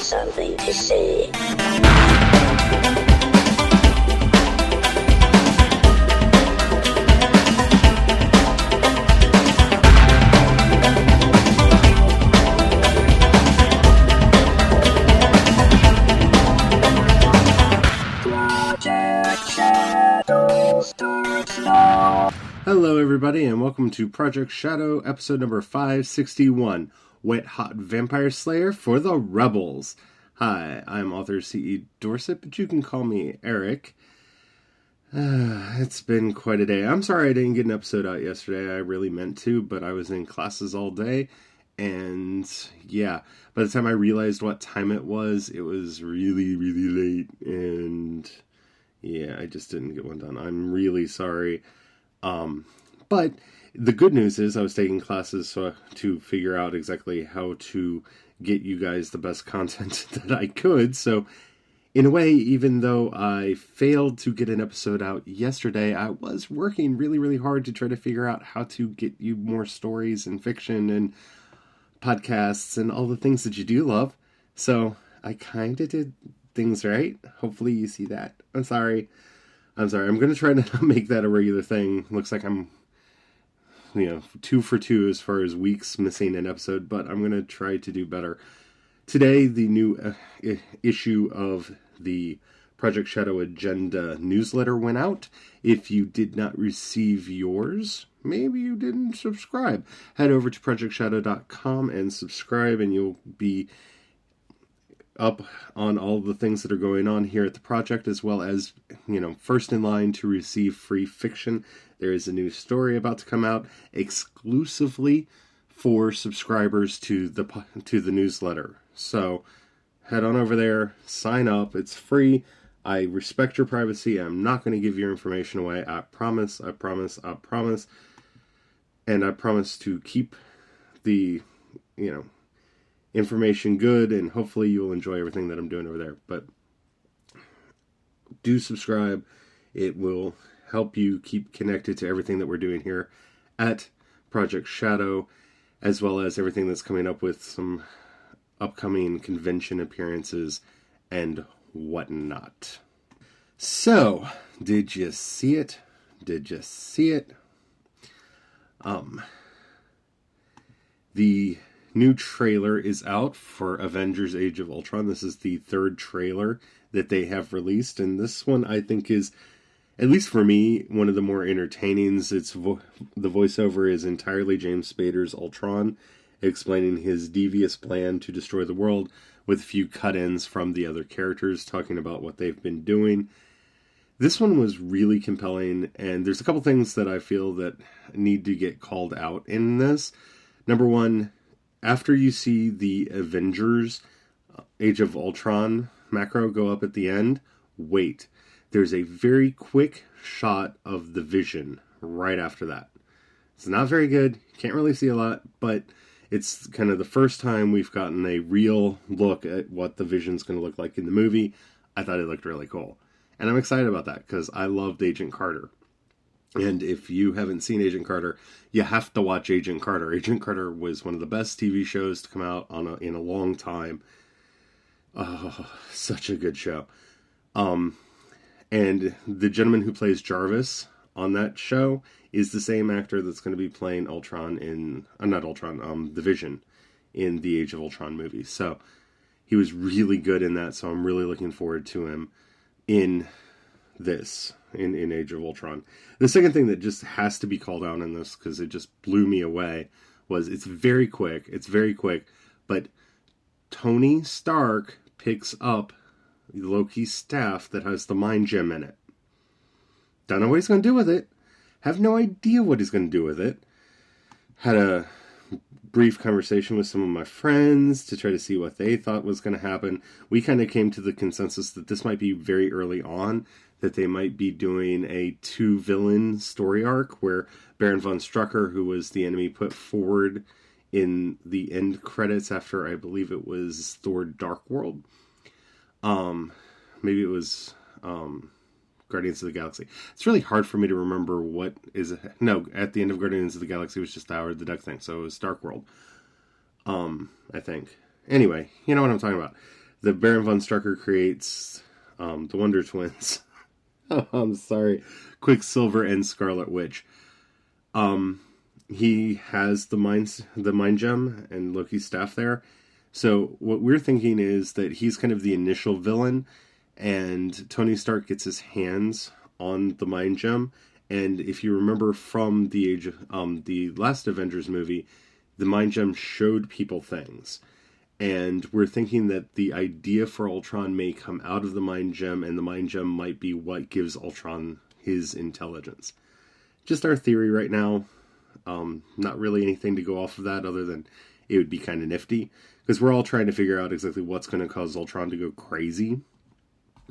something to say. Hello everybody and welcome to Project Shadow episode number 561, Wet Hot Vampire Slayer for the Rebels. Hi, I'm author C.E. Dorset, but you can call me Eric. It's been quite a day. I'm sorry I didn't get an episode out yesterday. I really meant to, but I was in classes all day, and yeah, by the time I realized what time it was really, really late, and yeah, I just didn't get one done. I'm really sorry. But the good news is I was taking classes to figure out exactly how to get you guys the best content that I could. So in a way, even though I failed to get an episode out yesterday, I was working really, really hard to try to figure out how to get you more stories and fiction and podcasts and all the things that you do love. So I kind of did things right. Hopefully you see that. I'm sorry. I'm going to try to not make that a regular thing. Looks like I'm 2 for 2 as far as weeks missing an episode, but I'm going to try to do better. Today, the new issue of the Project Shadow Agenda newsletter went out. If you did not receive yours, maybe you didn't subscribe. Head over to projectshadow.com and subscribe, and you'll be up on all the things that are going on here at the project, as well as, first in line to receive free fiction. There is a new story about to come out exclusively for subscribers to the newsletter. So head on over there, sign up. It's free. I respect your privacy. I'm not going to give your information away. I promise. And I promise to keep the, information good, and hopefully you'll enjoy everything that I'm doing over there. But do subscribe. It will help you keep connected to everything that we're doing here at Project Shadow, as well as everything that's coming up with some upcoming convention appearances and whatnot. So, did you see it? The new trailer is out for Avengers Age of Ultron. This is the third trailer that they have released, and this one I think is, at least for me, one of the more entertainings. The voiceover is entirely James Spader's Ultron, explaining his devious plan to destroy the world, with a few cut-ins from the other characters talking about what they've been doing. This one was really compelling, and there's a couple things that I feel that need to get called out in this. Number one, after you see the Avengers Age of Ultron macro go up at the end, wait. There's a very quick shot of the Vision right after that. It's not very good. Can't really see a lot, but it's kind of the first time we've gotten a real look at what the Vision's going to look like in the movie. I thought it looked really cool. And I'm excited about that because I loved Agent Carter. And if you haven't seen Agent Carter, you have to watch Agent Carter. Agent Carter was one of the best TV shows to come out in a long time. Oh, such a good show. And the gentleman who plays Jarvis on that show is the same actor that's going to be playing the Vision in the Age of Ultron movie. So he was really good in that, so I'm really looking forward to him in this, in Age of Ultron. The second thing that just has to be called out in this, because it just blew me away, was it's very quick, but Tony Stark picks up Loki's staff that has the mind gem in it. Don't know what he's going to do with it. Have no idea what he's going to do with it. Had a brief conversation with some of my friends to try to see what they thought was going to happen. We kind of came to the consensus that this might be very early on, that they might be doing a 2-villain story arc where Baron von Strucker, who was the enemy put forward in the end credits after, I believe it was Thor Dark World. Maybe it was Guardians of the Galaxy. It's really hard for me to remember what is... No, at the end of Guardians of the Galaxy, it was just Howard the Duck thing, so it was Dark World. I think. Anyway, you know what I'm talking about. the Baron von Strucker creates the Wonder Twins. Oh, I'm sorry, Quicksilver and Scarlet Witch. He has the mind gem and Loki's staff there. So what we're thinking is that he's kind of the initial villain, and Tony Stark gets his hands on the mind gem. And if you remember from the last Avengers movie, the mind gem showed people things. And we're thinking that the idea for Ultron may come out of the mind gem, and the mind gem might be what gives Ultron his intelligence. Just our theory right now. Not really anything to go off of that other than it would be kind of nifty. Because we're all trying to figure out exactly what's going to cause Ultron to go crazy.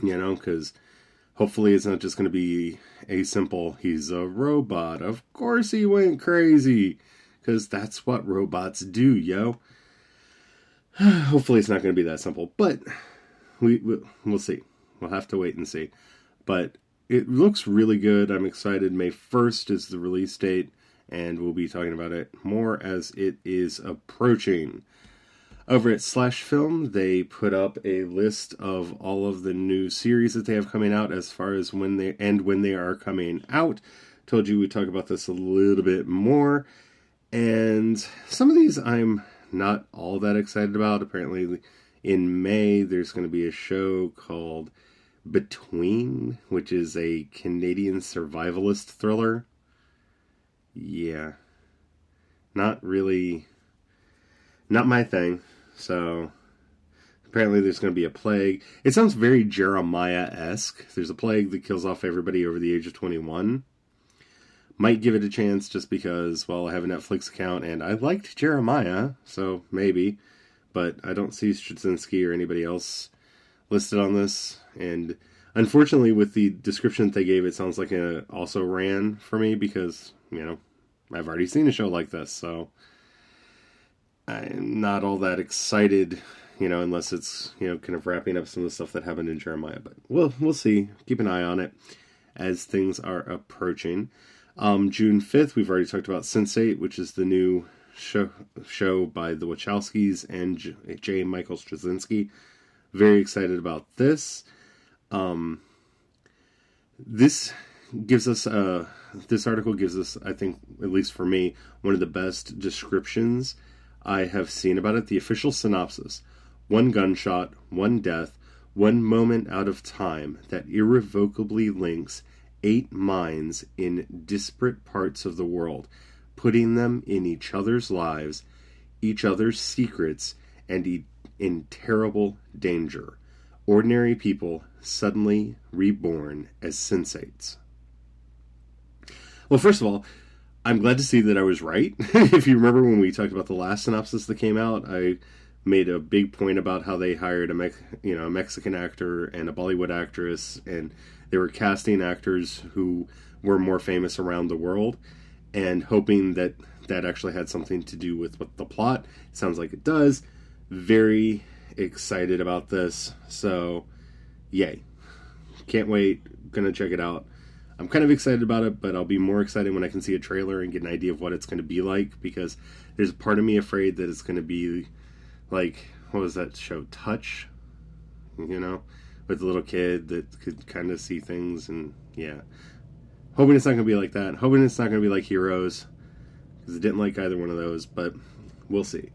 You know, because hopefully it's not just going to be a simple, he's a robot. Of course he went crazy. Because that's what robots do, yo. Hopefully it's not going to be that simple. But we'll see. We'll have to wait and see. But it looks really good. I'm excited. May 1st is the release date. And we'll be talking about it more as it is approaching. Over at Slash Film, they put up a list of all of the new series that they have coming out as far as when they are coming out. Told you we'd talk about this a little bit more. And some of these I'm not all that excited about. Apparently in May, there's going to be a show called Between, which is a Canadian survivalist thriller. Yeah, not my thing. So apparently there's going to be a plague. It sounds very Jeremiah-esque. There's a plague that kills off everybody over the age of 21. Might give it a chance just because, well, I have a Netflix account and I liked Jeremiah, so maybe. But I don't see Straczynski or anybody else listed on this. And unfortunately, with the description that they gave, it sounds like it also ran for me because, you know, I've already seen a show like this, so I'm not all that excited, you know, unless it's, you know, kind of wrapping up some of the stuff that happened in Jeremiah. But we'll see. Keep an eye on it as things are approaching. June 5th, we've already talked about Sense8, which is the new show by the Wachowskis and J. Michael Straczynski. Very excited about this. This article gives us, I think, at least for me, one of the best descriptions I have seen about it. The official synopsis: one gunshot, one death, one moment out of time that irrevocably links 8 minds in disparate parts of the world, putting them in each other's lives, each other's secrets, and in terrible danger. Ordinary people suddenly reborn as sensates. Well, first of all, I'm glad to see that I was right. If you remember when we talked about the last synopsis that came out, I made a big point about how they hired a Mexican actor and a Bollywood actress, and they were casting actors who were more famous around the world, and hoping that that actually had something to do with what the plot. It sounds like it does. Very excited about this. So, yay. Can't wait. Gonna check it out. I'm kind of excited about it, but I'll be more excited when I can see a trailer and get an idea of what it's going to be like, because there's a part of me afraid that it's going to be like, what was that show, Touch? You know, with the little kid that could kind of see things, and yeah. Hoping it's not going to be like that. Hoping it's not going to be like Heroes, because I didn't like either one of those, but we'll see.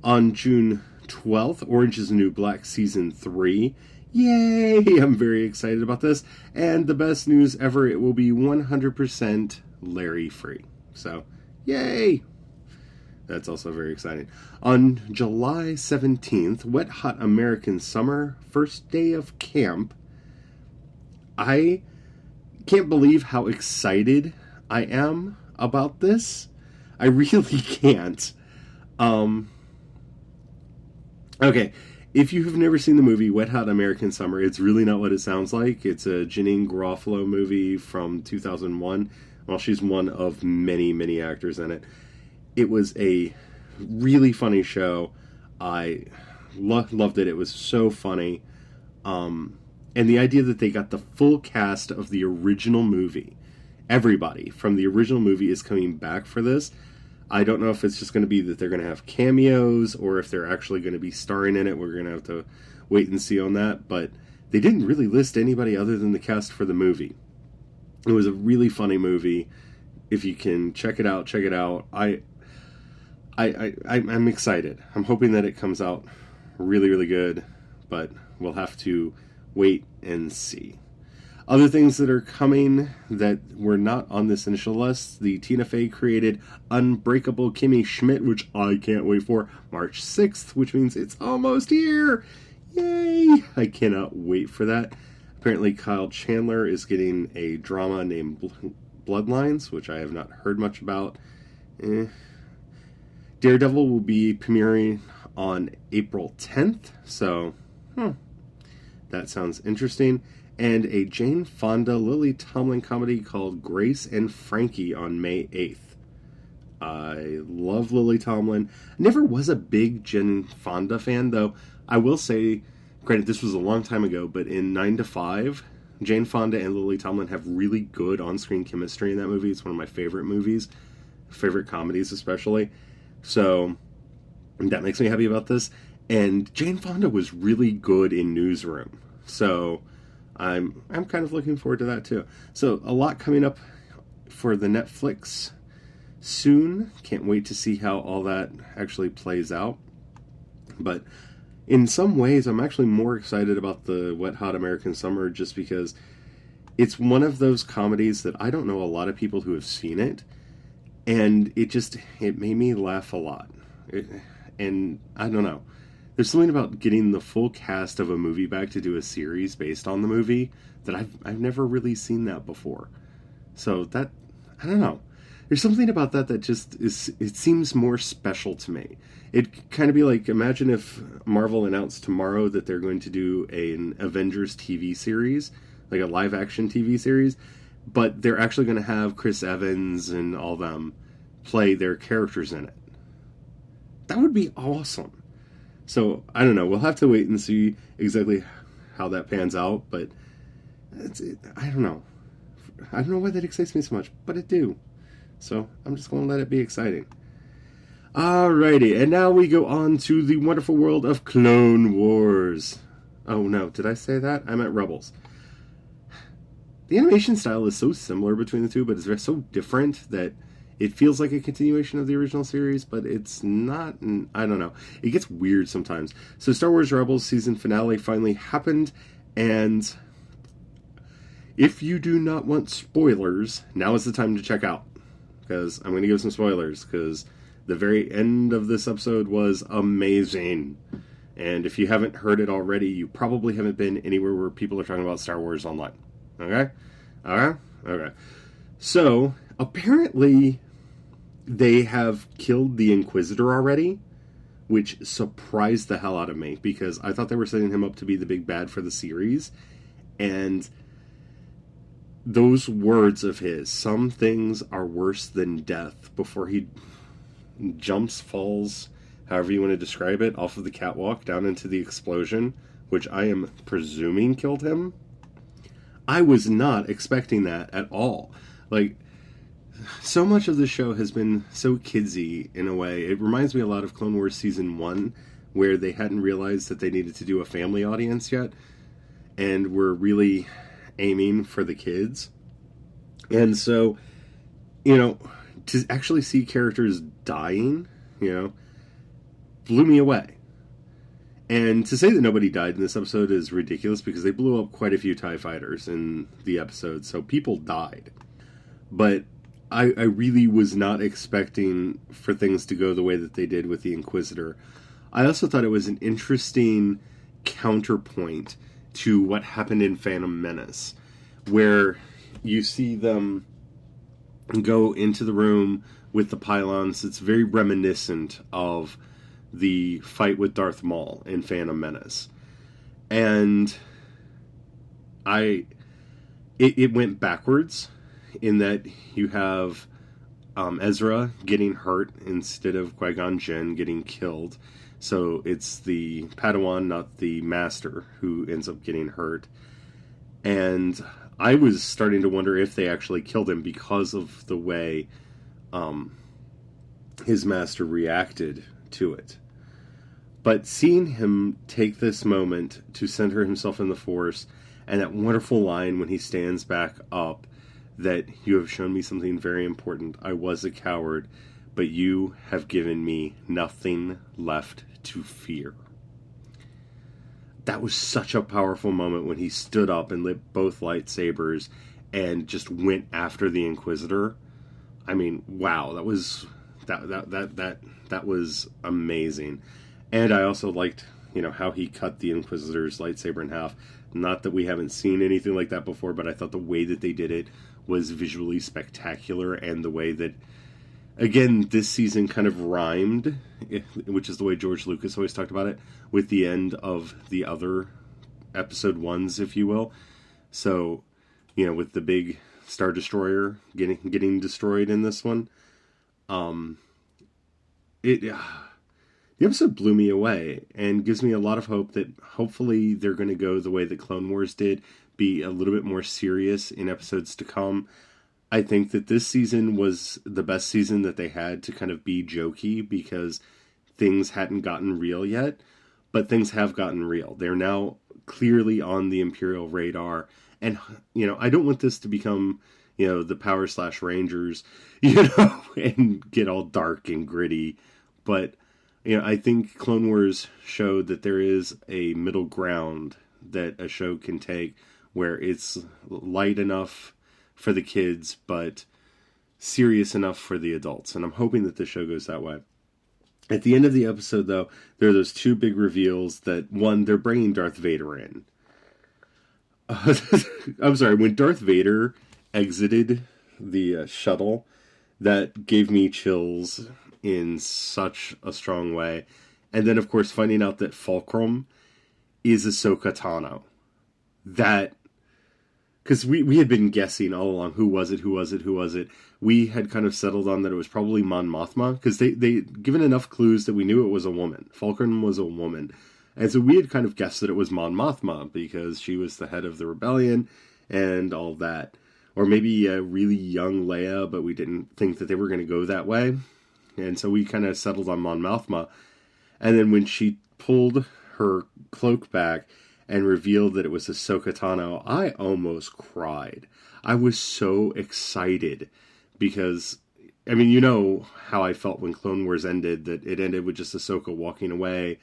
On June 12th, Orange is the New Black Season 3. Yay! I'm very excited about this. And the best news ever, it will be 100% Larry free. So, yay! That's also very exciting. On July 17th, Wet Hot American Summer, first day of camp. I can't believe how excited I am about this. I really can't. Okay, if you have never seen the movie Wet Hot American Summer, it's really not what it sounds like. It's a Janeane Garofalo movie from 2001. Well, she's one of many, many actors in it. It was a really funny show. I loved it. It was so funny. And the idea that they got the full cast of the original movie, everybody from the original movie is coming back for this. I don't know if it's just going to be that they're going to have cameos or if they're actually going to be starring in it. We're going to have to wait and see on that. But they didn't really list anybody other than the cast for the movie. It was a really funny movie. If you can check it out, check it out. I'm excited. I'm hoping that it comes out really, really good, but we'll have to wait and see. Other things that are coming that were not on this initial list, the Tina Fey created Unbreakable Kimmy Schmidt, which I can't wait for, March 6th, which means it's almost here. Yay! I cannot wait for that. Apparently Kyle Chandler is getting a drama named Bloodlines, which I have not heard much about. Daredevil will be premiering on April 10th, so that sounds interesting. And a Jane Fonda, Lily Tomlin comedy called Grace and Frankie on May 8th. I love Lily Tomlin. I never was a big Jane Fonda fan, though. I will say, granted, this was a long time ago, but in 9 to 5, Jane Fonda and Lily Tomlin have really good on-screen chemistry in that movie. It's one of my favorite movies, favorite comedies especially. So that makes me happy about this. And Jane Fonda was really good in Newsroom. So I'm kind of looking forward to that too. So a lot coming up for the Netflix soon. Can't wait to see how all that actually plays out. But in some ways, I'm actually more excited about the Wet Hot American Summer just because it's one of those comedies that I don't know a lot of people who have seen it. And it made me laugh a lot. And I don't know. There's something about getting the full cast of a movie back to do a series based on the movie that I've never really seen that before. So that, I don't know. There's something about that just it seems more special to me. It'd kind of be like, imagine if Marvel announced tomorrow that they're going to do an Avengers TV series, like a live action TV series, but they're actually going to have Chris Evans and all them play their characters in it. That would be awesome. So, I don't know. We'll have to wait and see exactly how that pans out, but I don't know. I don't know why that excites me so much, but it do. So, I'm just going to let it be exciting. Alrighty, and now we go on to the wonderful world of Clone Wars. Oh no, did I say that? I meant Rebels. The animation style is so similar between the two, but it's so different that it feels like a continuation of the original series, but it's not. I don't know. It gets weird sometimes. So Star Wars Rebels season finale finally happened, and if you do not want spoilers, now is the time to check out. Because I'm going to give some spoilers, because the very end of this episode was amazing. And if you haven't heard it already, you probably haven't been anywhere where people are talking about Star Wars online. Okay? Alright? Okay. So, apparently, they have killed the Inquisitor already, which surprised the hell out of me, because I thought they were setting him up to be the big bad for the series. And those words of his, some things are worse than death, before he jumps, falls, however you want to describe it, off of the catwalk down into the explosion, which I am presuming killed him. I was not expecting that at all. Like, so much of the show has been so kidsy in a way. It reminds me a lot of Clone Wars Season 1, where they hadn't realized that they needed to do a family audience yet, and were really aiming for the kids. And so, to actually see characters dying, blew me away. And to say that nobody died in this episode is ridiculous, because they blew up quite a few TIE fighters in the episode, so people died. But I really was not expecting for things to go the way that they did with the Inquisitor. I also thought it was an interesting counterpoint to what happened in Phantom Menace, where you see them go into the room with the pylons. It's very reminiscent of the fight with Darth Maul in Phantom Menace. And it went backwards in that you have Ezra getting hurt instead of Qui-Gon Jinn getting killed. So it's the Padawan, not the Master, who ends up getting hurt. And I was starting to wonder if they actually killed him because of the way his master reacted to it. But seeing him take this moment to center himself in the Force, and that wonderful line when he stands back up, that you have shown me something very important. I was a coward, but you have given me nothing left to fear. That was such a powerful moment when he stood up and lit both lightsabers and just went after the Inquisitor. I mean, wow, that was amazing. And I also liked, how he cut the Inquisitor's lightsaber in half. Not that we haven't seen anything like that before, but I thought the way that they did it was visually spectacular, and the way that, again, this season kind of rhymed, which is the way George Lucas always talked about it, with the end of the other episode ones, if you will. So, with the big Star Destroyer getting destroyed in this one, the episode blew me away and gives me a lot of hope that hopefully they're going to go the way that Clone Wars did, be a little bit more serious in episodes to come. I think that this season was the best season that they had to kind of be jokey, because things hadn't gotten real yet, but things have gotten real. They're now clearly on the Imperial radar, and, I don't want this to become, the Power / Rangers, and get all dark and gritty, but, I think Clone Wars showed that there is a middle ground that a show can take, where it's light enough for the kids, but serious enough for the adults. And I'm hoping that the show goes that way. At the end of the episode, though, there are those two big reveals that, one, they're bringing Darth Vader in. I'm sorry, when Darth Vader exited the shuttle, that gave me chills in such a strong way. And then, of course, finding out that Fulcrum is Ahsoka Tano. That... Because we had been guessing all along, who was it? We had kind of settled on that it was probably Mon Mothma, because they'd given enough clues that we knew it was a woman. Fulcrum was a woman. And so we had kind of guessed that it was Mon Mothma, because she was the head of the rebellion and all that. Or maybe a really young Leia, but we didn't think that they were going to go that way. And so we kind of settled on Mon Mothma. And then when she pulled her cloak back and revealed that it was Ahsoka Tano, I almost cried. I was so excited because, I mean, you know how I felt when Clone Wars ended, that it ended with just Ahsoka walking away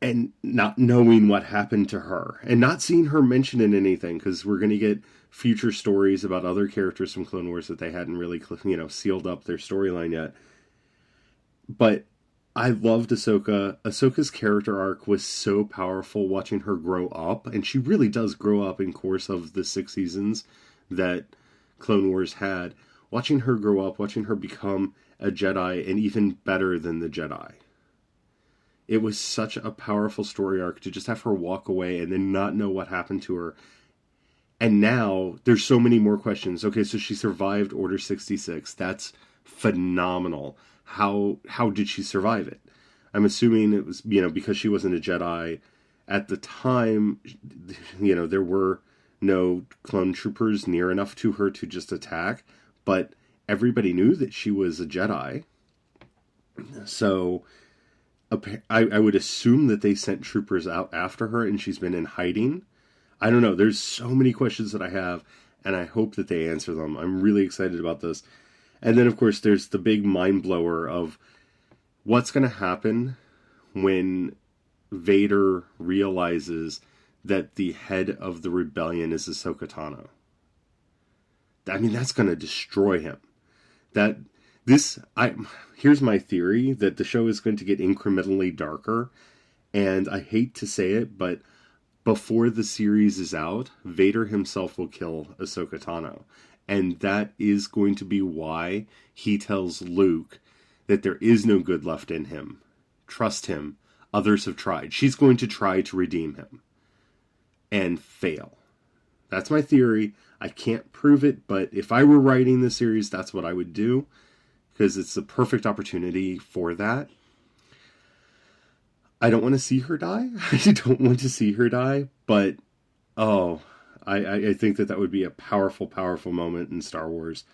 and not knowing what happened to her and not seeing her mentioned in anything, because we're going to get future stories about other characters from Clone Wars that they hadn't really, sealed up their storyline yet. But I loved Ahsoka. Ahsoka's character arc was so powerful, watching her grow up, and she really does grow up in course of the 6 seasons that Clone Wars had. Watching her grow up, watching her become a Jedi, and even better than the Jedi. It was such a powerful story arc to just have her walk away and then not know what happened to her. And now there's so many more questions. Okay, so she survived Order 66. That's phenomenal. How did she survive it? I'm assuming it was, because she wasn't a Jedi at the time, there were no clone troopers near enough to her to just attack, but everybody knew that she was a Jedi. So I would assume that they sent troopers out after her and she's been in hiding. I don't know. There's so many questions that I have, and I hope that they answer them. I'm really excited about this. And then, of course, there's the big mind blower of what's going to happen when Vader realizes that the head of the rebellion is Ahsoka Tano. I mean, that's going to destroy him. Here's my theory, that the show is going to get incrementally darker, and I hate to say it, but before the series is out, Vader himself will kill Ahsoka Tano. And that is going to be why he tells Luke that there is no good left in him. Trust him. Others have tried. She's going to try to redeem him. And fail. That's my theory. I can't prove it, but if I were writing the series, that's what I would do. Because it's the perfect opportunity for that. I don't want to see her die. I don't want to see her die, but I think that would be a powerful, powerful moment in Star Wars.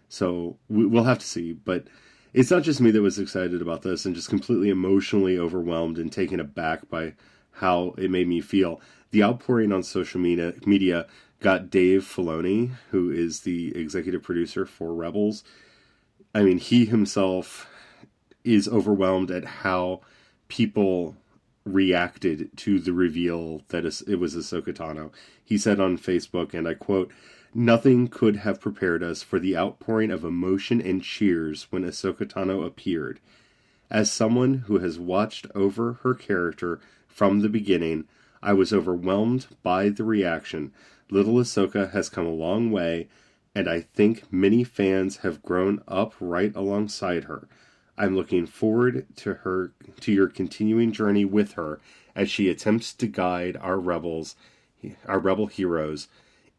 So we'll have to see. But it's not just me that was excited about this and just completely emotionally overwhelmed and taken aback by how it made me feel. The outpouring on social media got Dave Filoni, who is the executive producer for Rebels. I mean, he himself is overwhelmed at how people reacted to the reveal that it was Ahsoka Tano. He said on Facebook, and I quote, "Nothing could have prepared us for the outpouring of emotion and cheers when Ahsoka Tano appeared. As someone who has watched over her character from the beginning, I was overwhelmed by the reaction. Little Ahsoka has come a long way, and I think many fans have grown up right alongside her. I'm looking forward to your continuing journey with her as she attempts to guide our rebel heroes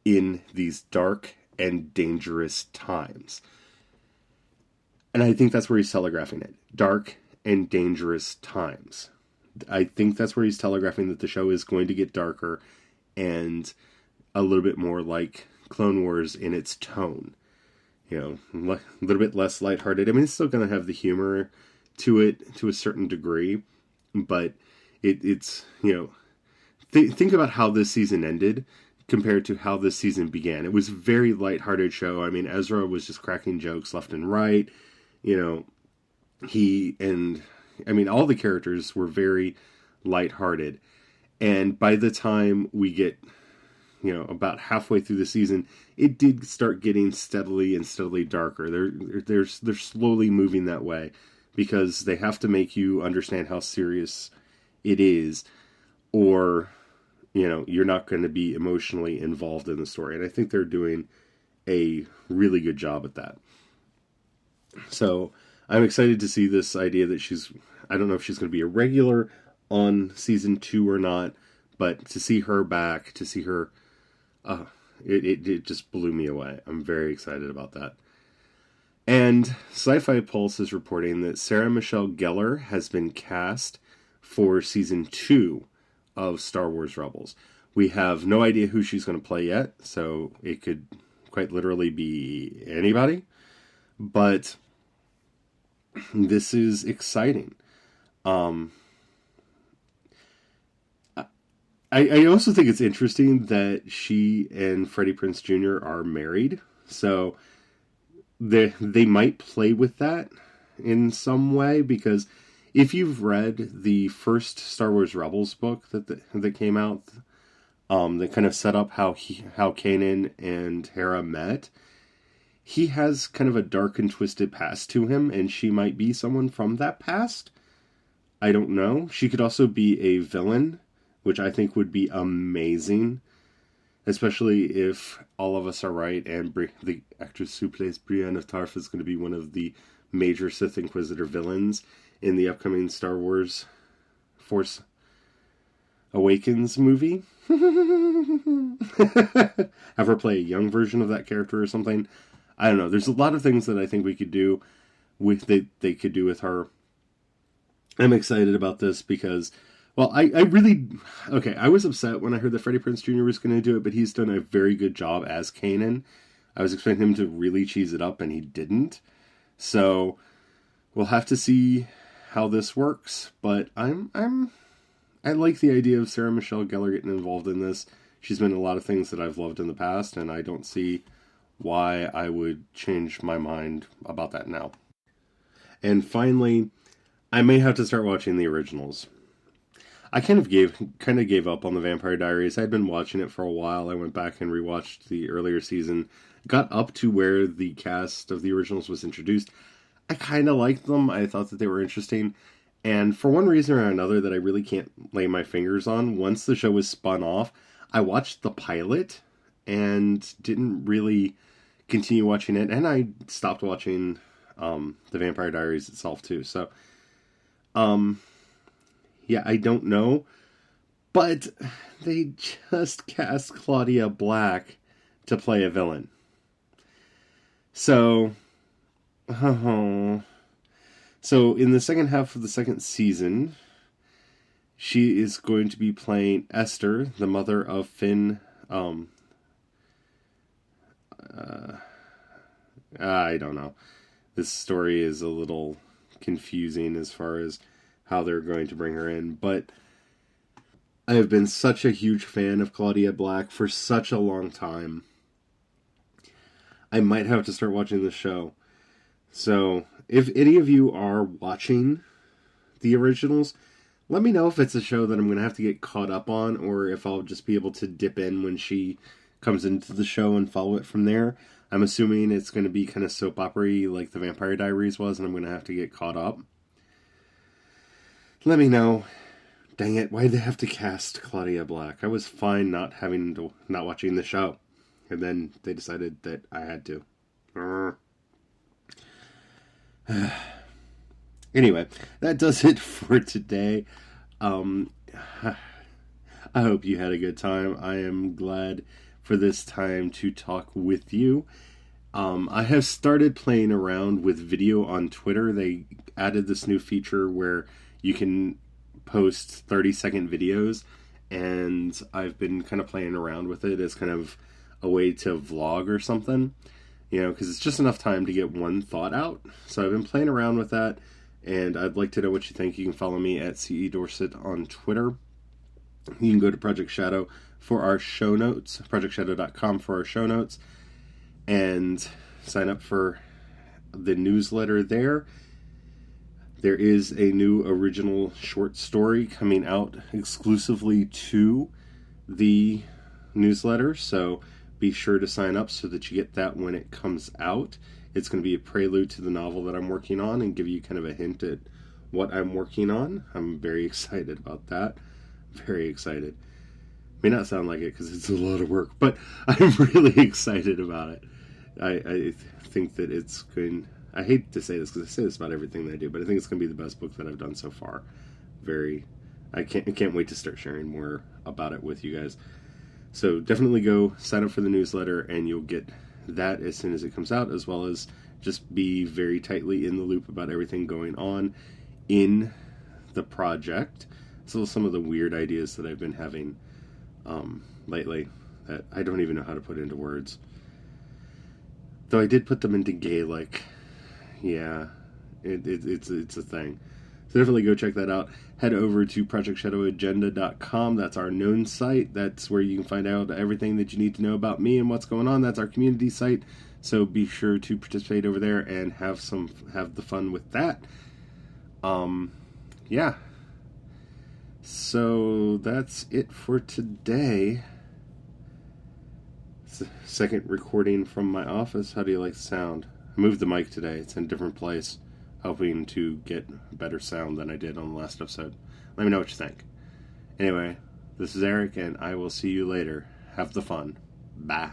in these dark and dangerous times." And I think that's where he's telegraphing it. Dark and dangerous times. I think that's where he's telegraphing that the show is going to get darker and a little bit more like Clone Wars in its tone. A little bit less lighthearted. I mean, it's still going to have the humor to it to a certain degree, but it's think about how this season ended compared to how this season began. It was a very lighthearted show. I mean, Ezra was just cracking jokes left and right. All the characters were very lighthearted. And by the time we get, about halfway through the season, it did start getting steadily darker. They're slowly moving that way because they have to make you understand how serious it is, or you're not going to be emotionally involved in the story. And I think they're doing a really good job at that. So I'm excited to see this idea that I don't know if she's going to be a regular on season 2 or not, but to see her back, to see her, it just blew me away. I'm very excited about that. And Sci-Fi Pulse is reporting that Sarah Michelle Gellar has been cast for season 2 of Star Wars Rebels. We have no idea who she's going to play yet, so it could quite literally be anybody. But this is exciting. I also think it's interesting that she and Freddie Prinze Jr. are married, so they might play with that in some way, because if you've read the first Star Wars Rebels book that came out, that kind of set up how Kanan and Hera met, he has kind of a dark and twisted past to him, and she might be someone from that past. I don't know. She could also be a villain, which I think would be amazing, especially if all of us are right and the actress who plays Brienne of Tarth is going to be one of the major Sith Inquisitor villains in the upcoming Star Wars Force Awakens movie. Have her play a young version of that character or something. I don't know. There's a lot of things that I think we could do they could do with her. I'm excited about this because, well, I was upset when I heard that Freddie Prinze Jr. was going to do it, but he's done a very good job as Kanan. I was expecting him to really cheese it up, and he didn't. So we'll have to see how this works. But I like the idea of Sarah Michelle Gellar getting involved in this. She's been in a lot of things that I've loved in the past, and I don't see why I would change my mind about that now. And finally, I may have to start watching the originals. I kind of gave up on the Vampire Diaries. I'd been watching it for a while. I went back and rewatched the earlier season, got up to where the cast of the originals was introduced. I kind of liked them. I thought that they were interesting. And for one reason or another that I really can't lay my fingers on, once the show was spun off, I watched the pilot and didn't really continue watching it. And I stopped watching the Vampire Diaries itself too. So, yeah, I don't know. But they just cast Claudia Black to play a villain. So, So in the second half of the second season, she is going to be playing Esther, the mother of Finn. I don't know. this story is a little confusing as far as how they're going to bring her in. But I have been such a huge fan of Claudia Black for such a long time. I might have to start watching the show. So, if any of you are watching the originals, let me know if it's a show that I'm going to have to get caught up on, or if I'll just be able to dip in when she comes into the show and follow it from there. I'm assuming it's going to be kind of soap opera-y like the Vampire Diaries was, and I'm going to have to get caught up. Let me know. Dang it, why'd they have to cast Claudia Black? I was fine not watching the show. And then they decided that I had to. Anyway, that does it for today. I hope you had a good time. I am glad for this time to talk with you. I have started playing around with video on Twitter. They added this new feature where you can post 30-second videos, and I've been kind of playing around with it as kind of a way to vlog or something, because it's just enough time to get one thought out. So I've been playing around with that, and I'd like to know what you think. You can follow me at CE Dorset on Twitter. You can go to Project Shadow for our show notes, projectshadow.com for our show notes, and sign up for the newsletter there. There is a new original short story coming out exclusively to the newsletter, so be sure to sign up so that you get that when it comes out. It's going to be a prelude to the novel that I'm working on and give you kind of a hint at what I'm working on. I'm very excited about that. Very excited. May not sound like it because it's a lot of work, but I'm really excited about it. I think that it's going... I hate to say this because I say this about everything that I do, but I think it's going to be the best book that I've done so far. I can't wait to start sharing more about it with you guys. So definitely go sign up for the newsletter, and you'll get that as soon as it comes out, as well as just be very tightly in the loop about everything going on in the project. So some of the weird ideas that I've been having lately that I don't even know how to put into words. Though I did put them into Gaelic. Yeah, it's a thing. So definitely go check that out. Head over to projectshadowagenda.com. That's our known site. That's where you can find out everything that you need to know about me and what's going on. That's our community site. So be sure to participate over there and have the fun with that. Yeah. So that's it for today. It's the second recording from my office. How do you like the sound? I moved the mic today. It's in a different place, hoping to get better sound than I did on the last episode. Let me know what you think. Anyway, this is Eric, and I will see you later. Have the fun. Bye.